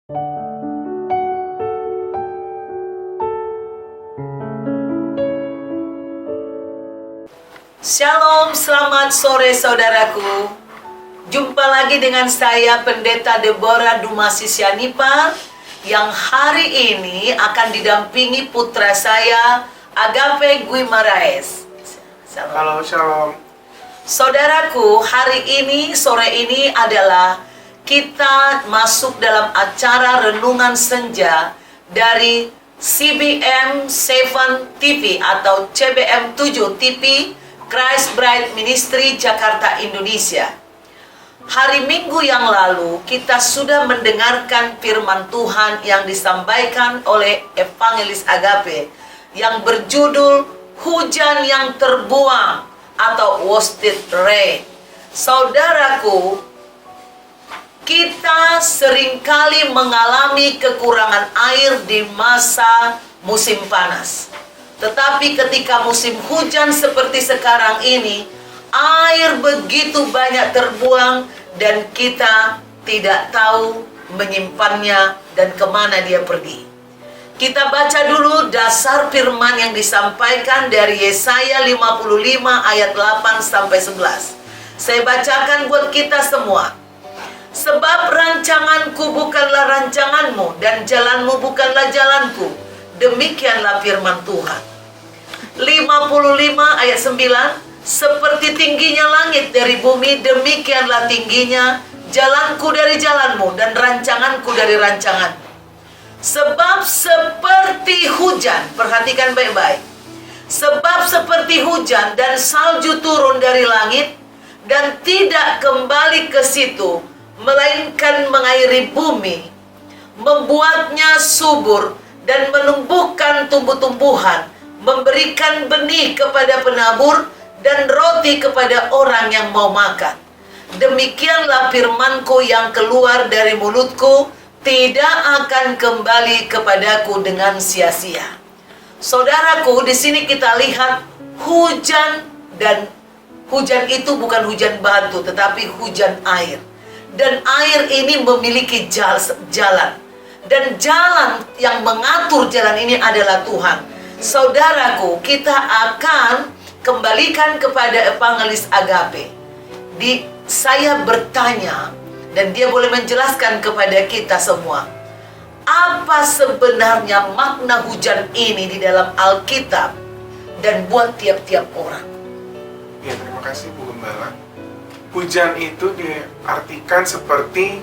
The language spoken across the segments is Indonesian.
Shalom, selamat sore saudaraku. Jumpa lagi dengan saya Pendeta Deborah Dumasi Sianipar yang hari ini akan didampingi putra saya Agape Guimaraes. Halo, shalom. Saudaraku, hari ini, sore ini adalah kita masuk dalam acara Renungan Senja dari CBM 7 TV atau CBM 7 TV Christ Bride Ministry Jakarta, Indonesia. Hari Minggu yang lalu kita sudah mendengarkan firman Tuhan yang disampaikan oleh Evangelis Agape yang berjudul Hujan yang Terbuang atau Wasted Rain. Saudaraku, kita seringkali mengalami kekurangan air di masa musim panas. Tetapi ketika musim hujan seperti sekarang ini, air begitu banyak terbuang dan kita tidak tahu menyimpannya dan kemana dia pergi. Kita baca dulu dasar firman yang disampaikan dari Yesaya 55 ayat 8-11. Saya bacakan buat kita semua. Sebab rancanganku bukanlah rancanganmu dan jalanmu bukanlah jalanku. Demikianlah firman Tuhan. 55 ayat 9. Seperti tingginya langit dari bumi, demikianlah tingginya jalanku dari jalanmu dan rancanganku dari rancanganmu. Sebab seperti hujan, perhatikan baik-baik. Sebab seperti hujan dan salju turun dari langit dan tidak kembali ke situ, melainkan mengairi bumi, membuatnya subur dan menumbuhkan tumbuh-tumbuhan, memberikan benih kepada penabur dan roti kepada orang yang mau makan. Demikianlah firmanku yang keluar dari mulutku, tidak akan kembali kepadaku dengan sia-sia. Saudaraku, di sini kita lihat hujan, dan hujan itu bukan hujan batu tetapi hujan air. Dan air ini memiliki jalan. Dan jalan yang mengatur jalan ini adalah Tuhan. Saudaraku, kita akan kembalikan kepada Evangelis Agape. Saya bertanya, dan dia boleh menjelaskan kepada kita semua, apa sebenarnya makna hujan ini di dalam Alkitab dan buat tiap-tiap orang. Ya, terima kasih Bu Gembala. Hujan itu diartikan seperti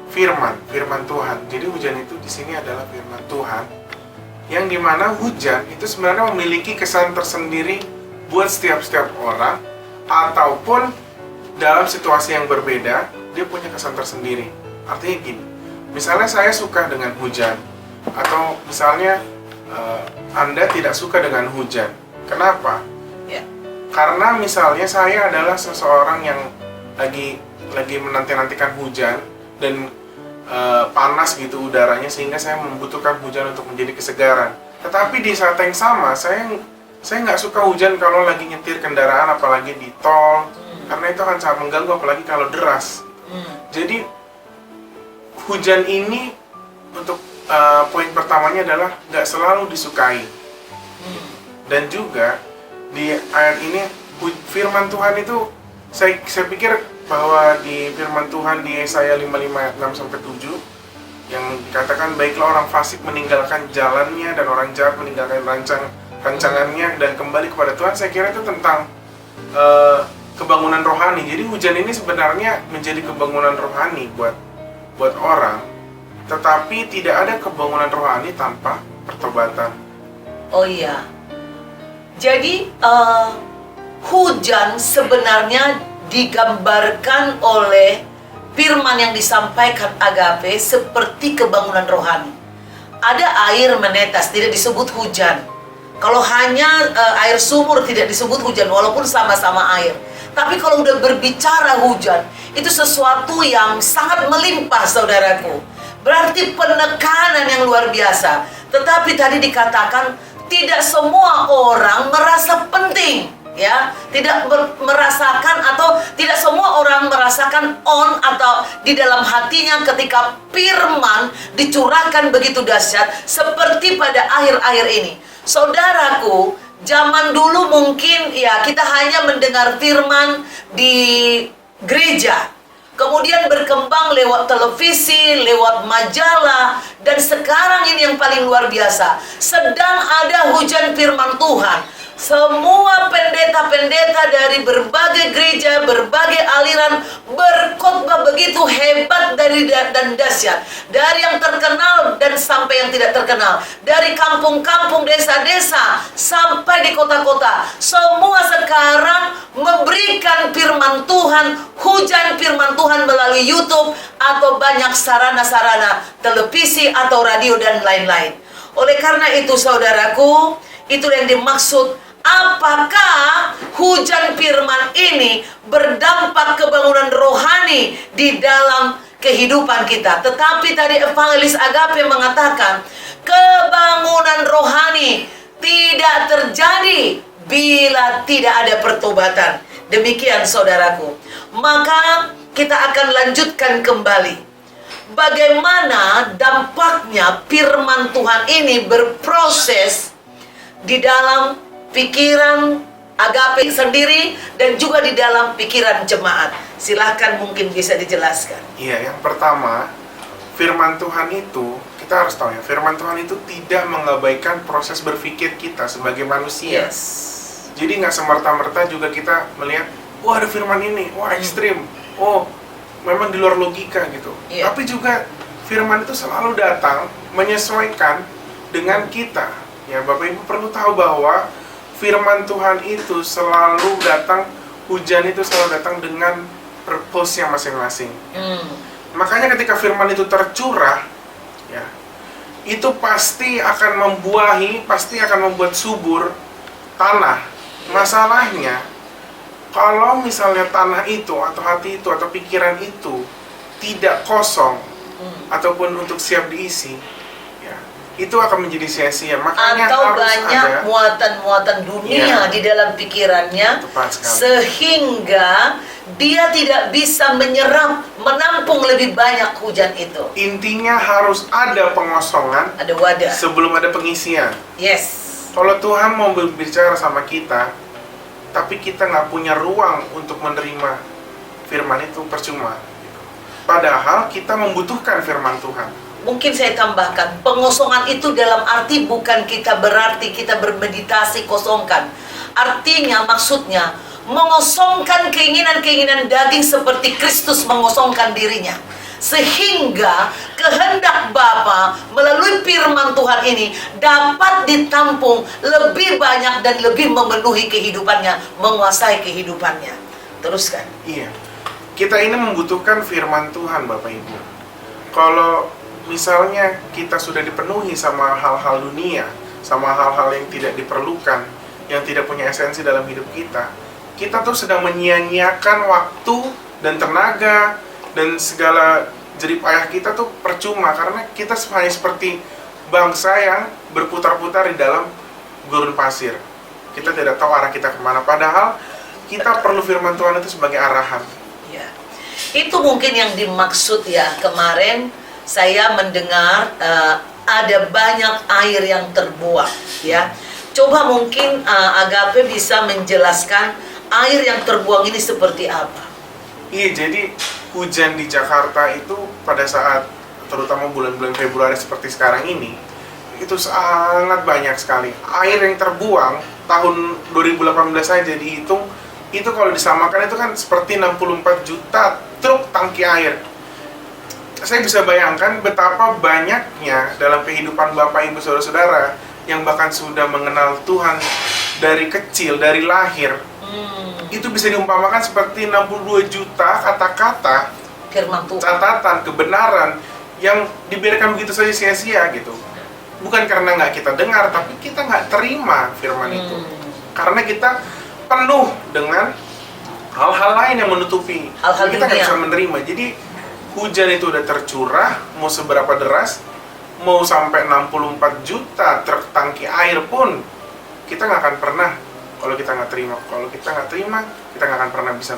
firman Tuhan. Jadi hujan itu di sini adalah firman Tuhan, yang dimana hujan itu sebenarnya memiliki kesan tersendiri buat setiap orang, ataupun dalam situasi yang berbeda dia punya kesan tersendiri. Artinya gini, misalnya saya suka dengan hujan, atau misalnya Anda tidak suka dengan hujan. Kenapa? Ya. Karena misalnya saya adalah seseorang yang lagi menanti-nantikan hujan dan panas gitu udaranya, sehingga saya membutuhkan hujan untuk menjadi kesegaran. Tetapi di saat yang sama saya nggak suka hujan kalau lagi nyetir kendaraan, apalagi di tol, karena itu akan sangat mengganggu, apalagi kalau deras. Jadi hujan ini untuk poin pertamanya adalah nggak selalu disukai. Dan juga di ayat ini firman Tuhan itu saya pikir bahwa di firman Tuhan di Yesaya 55 ayat 6-7 yang dikatakan, baiklah orang fasik meninggalkan jalannya dan orang jahat meninggalkan rancangannya dan kembali kepada Tuhan. Saya kira itu tentang kebangunan rohani. Jadi hujan ini sebenarnya menjadi kebangunan rohani buat orang, tetapi tidak ada kebangunan rohani tanpa pertobatan. Oh iya. Jadi hujan sebenarnya digambarkan oleh firman yang disampaikan Agape seperti kebangunan rohani. Ada air menetes, tidak disebut hujan. Kalau hanya air sumur tidak disebut hujan, walaupun sama-sama air. Tapi kalau udah berbicara hujan, itu sesuatu yang sangat melimpah, saudaraku. Berarti penekanan yang luar biasa. Tetapi tadi dikatakan tidak semua orang merasa penting. Ya, tidak merasakan, atau tidak semua orang merasakan on atau di dalam hatinya ketika firman dicurahkan begitu dahsyat seperti pada akhir-akhir ini. Saudaraku, zaman dulu mungkin ya kita hanya mendengar firman di gereja, kemudian berkembang lewat televisi, lewat majalah, dan sekarang ini yang paling luar biasa, sedang ada hujan firman Tuhan. Semua pendeta-pendeta dari berbagai gereja, berbagai aliran berkhotbah begitu hebat dan dahsyat. Dari yang terkenal dan sampai yang tidak terkenal. Dari kampung-kampung, desa-desa, sampai di kota-kota. Semua sekarang memberikan firman Tuhan, hujan firman Tuhan melalui YouTube, atau banyak sarana-sarana televisi atau radio dan lain-lain. Oleh karena itu saudaraku, itu yang dimaksud. Apakah hujan firman ini berdampak kebangunan rohani di dalam kehidupan kita? Tetapi tadi Evangelis Agape mengatakan, kebangunan rohani tidak terjadi bila tidak ada pertobatan. Demikian saudaraku. Maka kita akan lanjutkan kembali. Bagaimana dampaknya firman Tuhan ini berproses di dalam pikiran Agape sendiri dan juga di dalam pikiran jemaat. Silahkan, mungkin bisa dijelaskan. Iya, yang pertama, firman Tuhan itu, kita harus tahu ya, firman Tuhan itu tidak mengabaikan proses berpikir kita sebagai manusia. Yes. Jadi nggak semerta-merta juga kita melihat, wah ada firman ini, wah ekstrim, oh memang di luar logika gitu. Iya. Tapi juga firman itu selalu datang menyesuaikan dengan kita. Ya, Bapak Ibu perlu tahu bahwa firman Tuhan itu selalu datang, hujan itu selalu datang dengan purpose-nya masing-masing. Makanya ketika firman itu tercurah, ya, itu pasti akan membuahi, pasti akan membuat subur tanah. Masalahnya, kalau misalnya tanah itu, atau hati itu, atau pikiran itu tidak kosong, ataupun untuk siap diisi, ya, itu akan menjadi sia-sia. Makanya atau harus banyak ada muatan-muatan dunia di dalam pikirannya, Tepat sekali. sehingga dia tidak bisa menyerap, menampung lebih banyak hujan itu. Intinya harus ada pengosongan Ada wadah. sebelum ada pengisian. Yes. Kalau Tuhan mau berbicara sama kita, tapi kita nggak punya ruang untuk menerima firman itu, percuma. Padahal kita membutuhkan firman Tuhan. Mungkin saya tambahkan, pengosongan itu dalam arti bukan kita berarti kita bermeditasi kosongkan. Artinya, maksudnya, mengosongkan keinginan-keinginan daging seperti Kristus mengosongkan dirinya. Sehingga kehendak Bapa melalui firman Tuhan ini dapat ditampung lebih banyak dan lebih memenuhi kehidupannya, menguasai kehidupannya. Teruskan. Iya, kita ini membutuhkan firman Tuhan, Bapak Ibu. Kalau misalnya kita sudah dipenuhi sama hal-hal dunia, sama hal-hal yang tidak diperlukan, yang tidak punya esensi dalam hidup kita, kita tuh sedang menyia-nyiakan waktu dan tenaga dan segala jerih payah kita tuh percuma, karena kita hanya seperti bangsa yang berputar-putar di dalam gurun pasir. Kita tidak tahu arah kita kemana, padahal kita perlu firman Tuhan itu sebagai arahan. Ya. Itu mungkin yang dimaksud ya, kemarin saya mendengar ada banyak air yang terbuang, ya. Coba mungkin Agape bisa menjelaskan air yang terbuang ini seperti apa? Iya, jadi hujan di Jakarta itu pada saat terutama bulan-bulan Februari seperti sekarang ini, itu sangat banyak sekali. Air yang terbuang tahun 2018 saja dihitung, itu kalau disamakan itu kan seperti 64 juta truk tangki air. Saya bisa bayangkan betapa banyaknya dalam kehidupan Bapak Ibu Saudara-saudara yang bahkan sudah mengenal Tuhan dari kecil, dari lahir. Itu bisa diumpamakan seperti 62 juta kata-kata Firman Tuhan. catatan, kebenaran yang dibiarkan begitu saja sia-sia gitu. Bukan karena nggak kita dengar, tapi kita nggak terima firman itu. Karena kita penuh dengan hal-hal lain yang menutupi. Hal-hal Kita nggak dunia. bisa menerima. Jadi hujan itu udah tercurah, mau seberapa deras, mau sampai 64 juta truk tangki air pun, kita nggak akan pernah Kalau kita nggak terima, kita nggak akan pernah bisa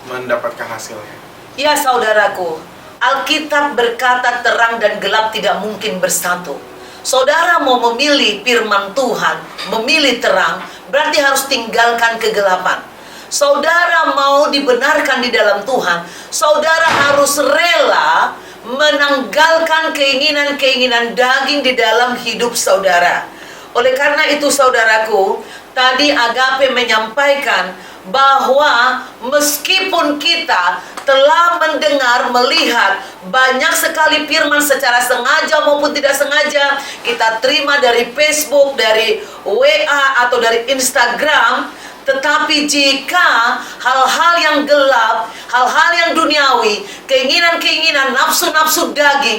mendapatkan hasilnya. Ya saudaraku, Alkitab berkata terang dan gelap tidak mungkin bersatu. Saudara mau memilih firman Tuhan, memilih terang, berarti harus tinggalkan kegelapan. Saudara mau dibenarkan di dalam Tuhan, saudara harus rela menanggalkan keinginan-keinginan daging di dalam hidup saudara. Oleh karena itu saudaraku, tadi Agape menyampaikan bahwa meskipun kita telah mendengar, melihat banyak sekali firman secara sengaja maupun tidak sengaja, kita terima dari Facebook, dari WA atau dari Instagram, tetapi jika hal-hal yang gelap, hal-hal yang duniawi, keinginan-keinginan, nafsu-nafsu daging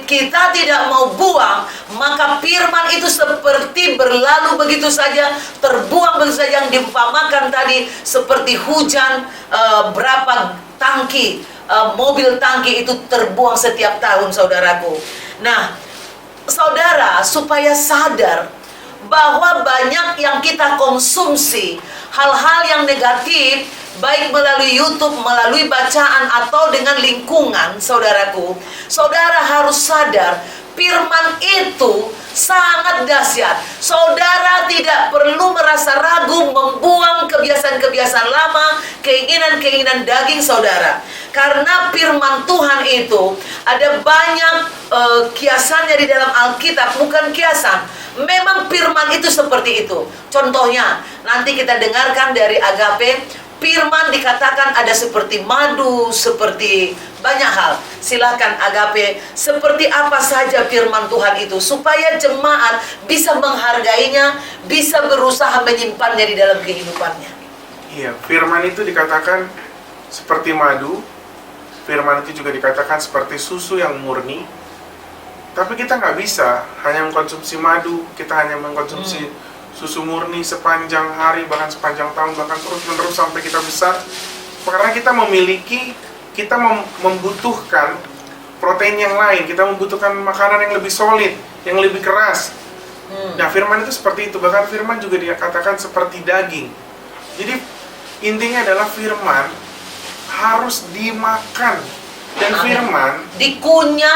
kita tidak mau buang, maka firman itu seperti berlalu begitu saja, terbuang begitu saja, yang diumpamakan tadi seperti hujan, berapa tangki, mobil tangki itu terbuang setiap tahun, saudaraku. Nah, saudara, supaya sadar bahwa banyak yang kita konsumsi hal-hal yang negatif, baik melalui YouTube, melalui bacaan, atau dengan lingkungan, saudaraku. Saudara harus sadar, firman itu sangat dahsyat. Saudara tidak perlu merasa ragu membuang kebiasaan-kebiasaan lama, keinginan-keinginan daging saudara. Karena firman Tuhan itu ada banyak kiasannya di dalam Alkitab, bukan kiasan. Memang firman itu seperti itu. Contohnya, nanti kita dengarkan dari Agape, firman dikatakan ada seperti madu, seperti banyak hal. Silakan Agape, seperti apa saja firman Tuhan itu, supaya jemaat bisa menghargainya, bisa berusaha menyimpannya di dalam kehidupannya. Iya, firman itu dikatakan seperti madu, firman itu juga dikatakan seperti susu yang murni. Tapi kita nggak bisa hanya mengkonsumsi madu, kita hanya mengkonsumsi susu murni sepanjang hari, bahkan sepanjang tahun, bahkan terus-menerus sampai kita besar. Karena kita membutuhkan protein yang lain, kita membutuhkan makanan yang lebih solid, yang lebih keras. Nah, firman itu seperti itu, bahkan firman juga dikatakan seperti daging. Jadi intinya adalah firman harus dimakan. Dan firman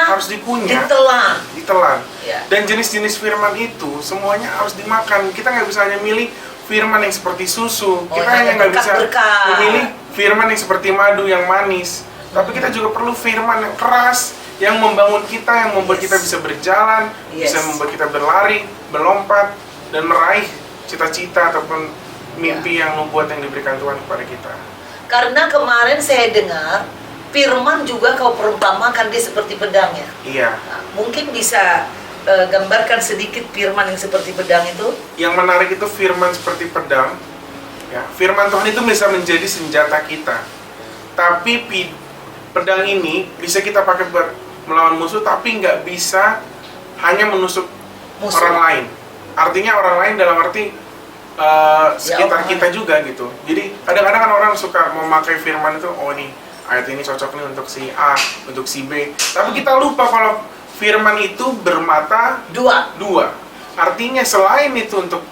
harus dikunyah, ditelan. Ya. Dan jenis-jenis firman itu semuanya harus dimakan. Kita nggak bisa hanya milih firman yang seperti susu. Kita hanya nggak bisa memilih firman yang seperti madu yang manis. Tapi kita juga perlu firman yang keras, yang membangun kita, yang membuat kita bisa berjalan, bisa membuat kita berlari, berlompat, dan meraih cita-cita ataupun mimpi yang membuat yang diberikan Tuhan kepada kita. Karena kemarin saya dengar firman juga kau perumpamakan dia seperti pedang, ya. Iya. Nah, mungkin bisa gambarkan sedikit firman yang seperti pedang itu. Yang menarik itu firman seperti pedang. Ya, firman Tuhan itu bisa menjadi senjata kita. Tapi pedang ini bisa kita pakai buat melawan musuh, tapi nggak bisa hanya menusuk orang lain. Artinya orang lain dalam arti sekitar kita juga gitu. Jadi kadang-kadang kan orang suka memakai firman itu, oh nih ayat ini cocok nih untuk si A, untuk si B. Tapi kita lupa kalau firman itu bermata dua. Artinya selain itu untuk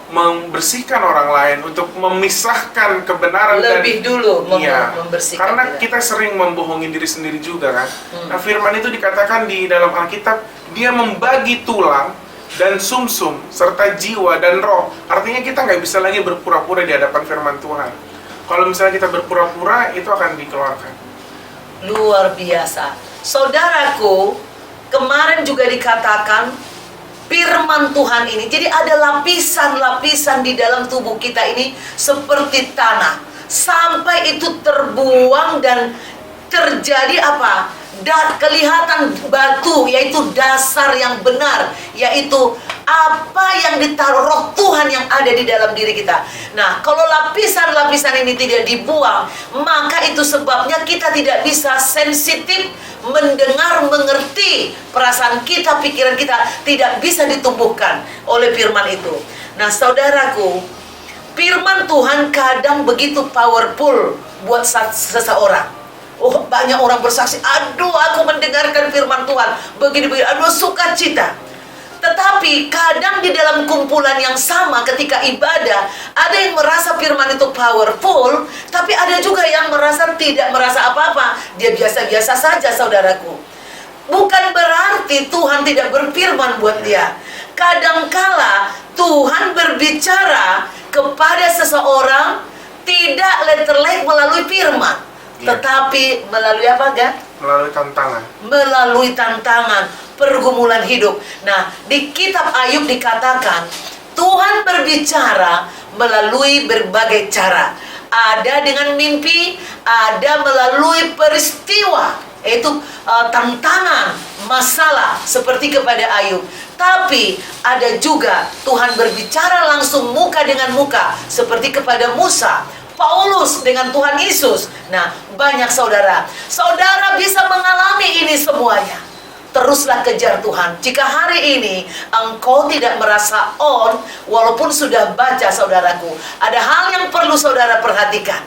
membersihkan orang lain, untuk memisahkan kebenaran lebih dan dulu membersihkan. Karena kita sering membohongi diri sendiri juga kan. Nah, firman itu dikatakan di dalam Alkitab, dia membagi tulang dan sumsum serta jiwa dan roh. Artinya kita nggak bisa lagi berpura-pura di hadapan firman Tuhan. Kalau misalnya kita berpura-pura, itu akan dikeluarkan. Luar biasa. Saudaraku, kemarin juga dikatakan firman Tuhan ini, jadi ada lapisan-lapisan di dalam tubuh kita ini seperti tanah. Sampai itu terbuang dan terjadi apa? Kelihatan batu, yaitu dasar yang benar, yaitu apa yang ditaruh roh Tuhan yang ada di dalam diri kita. Nah, kalau lapisan-lapisan ini tidak dibuang, maka itu sebabnya kita tidak bisa sensitif mendengar, mengerti perasaan kita, pikiran kita tidak bisa ditumbuhkan oleh firman itu. Nah, saudaraku, firman Tuhan kadang begitu powerful buat seseorang. Oh, banyak orang bersaksi, aduh aku mendengarkan firman Tuhan begini-begini, aduh sukacita. Tetapi Tetapi kadang di dalam kumpulan yang sama ketika ibadah, ada yang merasa firman itu powerful, tapi ada juga yang tidak merasa apa-apa. Dia biasa-biasa saja, saudaraku. Bukan berarti Tuhan tidak berfirman buat dia. Kadangkala Tuhan berbicara kepada seseorang tidak letterlek melalui firman, tetapi melalui apa, Gan? Melalui tantangan. Melalui tantangan, pergumulan hidup. Nah, di kitab Ayub dikatakan Tuhan berbicara melalui berbagai cara. Ada dengan mimpi, ada melalui peristiwa, yaitu tantangan, masalah seperti kepada Ayub. Tapi ada juga Tuhan berbicara langsung muka dengan muka seperti kepada Musa, Paulus dengan Tuhan Yesus. Nah, banyak saudara bisa mengalami ini semuanya. Teruslah kejar Tuhan. Jika hari ini engkau tidak merasa on, walaupun sudah baca, saudaraku, ada hal yang perlu saudara perhatikan.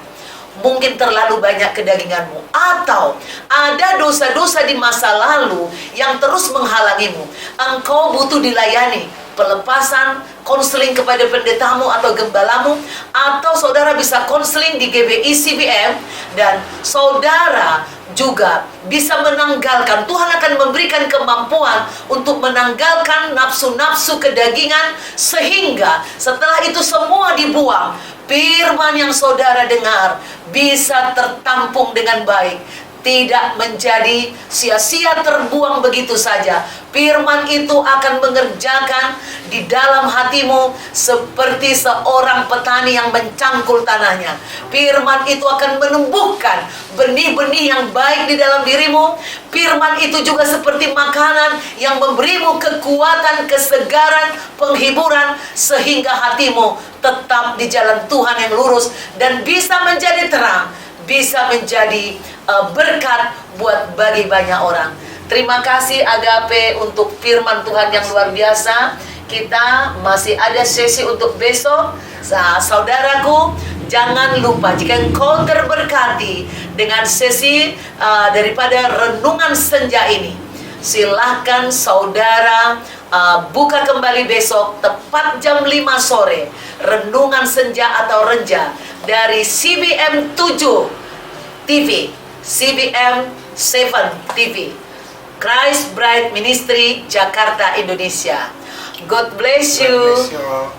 Mungkin terlalu banyak kedaginganmu, atau ada dosa-dosa di masa lalu yang terus menghalangimu. Engkau butuh dilayani, pelepasan, konseling kepada pendetamu atau gembalamu, atau saudara bisa konseling di GBI CBM, dan saudara juga bisa menanggalkan. Tuhan akan memberikan kemampuan untuk menanggalkan nafsu-nafsu kedagingan, sehingga setelah itu semua dibuang, firman yang saudara dengar bisa tertampung dengan baik, tidak menjadi sia-sia terbuang begitu saja. Firman itu akan mengerjakan di dalam hatimu seperti seorang petani yang mencangkul tanahnya. Firman itu akan menumbuhkan benih-benih yang baik di dalam dirimu. Firman itu juga seperti makanan yang memberimu kekuatan, kesegaran, penghiburan, sehingga hatimu tetap di jalan Tuhan yang lurus dan bisa menjadi terang, bisa menjadi berkat buat bagi banyak orang. Terima kasih Agape untuk firman Tuhan yang luar biasa. Kita masih ada sesi untuk besok. Saudaraku, jangan lupa jika engkau terberkati dengan sesi daripada renungan senja ini, silahkan saudara buka kembali besok tepat jam 5 sore. Renungan senja atau renja dari CBM 7 TV, CBM 7 TV, Christ Bride Ministry, Jakarta, Indonesia. God bless you. God bless you all.